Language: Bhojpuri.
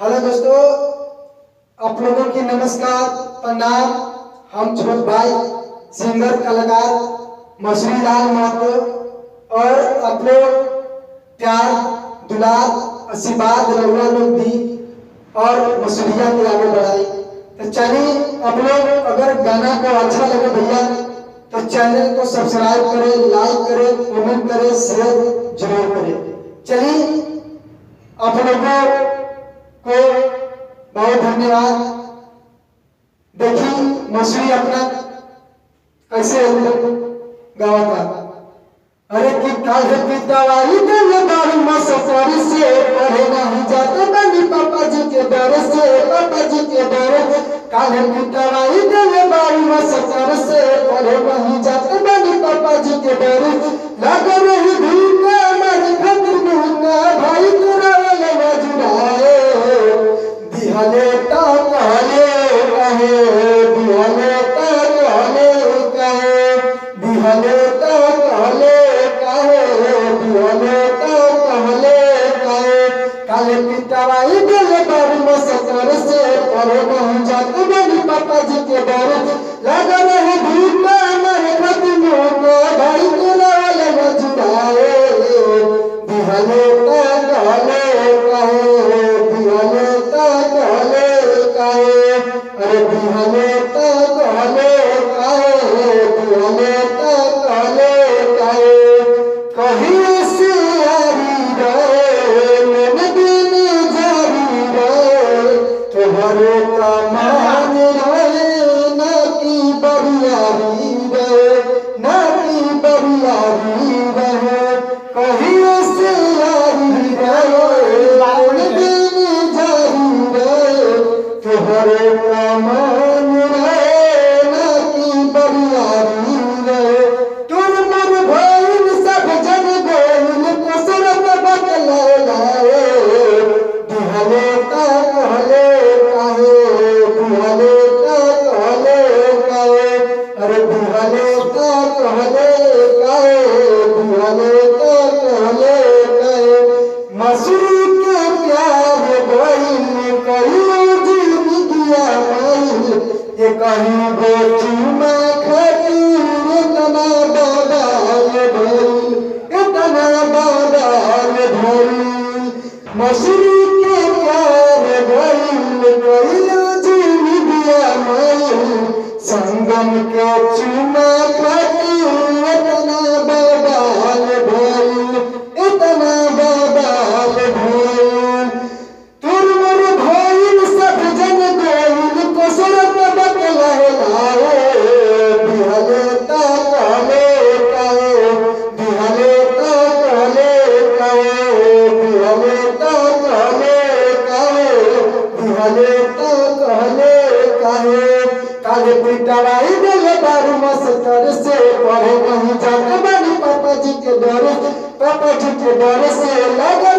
हेलो दोस्तों, आप लोगों की नमस्कार, प्रणाम। हम छोट भाई सिंगर कलाकार मसूरी लाल महतो और आप लोग प्यार दुलार आशीर्वाद रउआ लोग दी और मसूरिया के आगे बढ़ाई। तो चलिए, आप लोग अगर गाना को अच्छा लगे भैया तो चैनल को सब्सक्राइब करें, लाइक करें, कमेंट करें, शेयर जरूर करें। चलिए, आप लोगों को बहुत धन्यवाद। देखिए मसूरी अपना कैसे गावा था। अरे कि काहे की दवाई देले बारू मसफरी से पढ़े नहीं जाते बनी पापा जी के डर से, पापा जी के डर। काहे की दवाई देले बारू मसफरी से पढ़े नहीं जाते बनी पापा जी के डर। लगे रही भूखा मर खतर भूखा भाई तोरा वाले मजुराए दिहले ता कहले कहे, दिहले ता कहले कहे, दिहले ता कहले कहे, दिहले ता कहले कहे। काले पिटवाई देले बारू मसकर से पढ़े नहीं जाते बनी पापा जी के डर। लगा रहे भूखा मर खतर भूखा भाई तोरा वाले मजुराए दिहले ता कहले कहे, दिहले ता कहले कहे। अरे दिहले ता कहले कहे, दिहले ता कहले कहे। कहीं से आरी रे मन दिन जारी रे तोहरे का मान रे ना की बरियारी रे, ना की बरियारी रे। कहीं से आरी रे मन दिन जारी रे तोहरे का मान रे ना की बरियारी रे। तुम मन भइल सब जन गोइल कसरत बतले लाए दिहले ता कहले कहे, दिहले ता कहले कहे। अरे दिहले ता कहले कहे, दिहले ता कहले कहे। मसूरी के प्यार गइल कहियो जिंदगिया माइल ये कहीं गो चुमा खातिर इतना बदल भइल, इतना बदल भइल। मसूरी के प्यार गइल कहियो जिंदगिया माइल संगम के चुमा खातिर इतना बदल भइल, इतना बदल भइल। तुरमर भइल सब जन गोइल कसरत बतलाए लाए दिहले ता कहले कहे, दिहले ता कहले कहे, दिहले ता कहले कहे, दिहले ता कहले कहे। काले पिटवाई देले बारू मसकर से पढ़े नहीं जाते बनी पापा जी के डर, पापा जी के डर से। लगे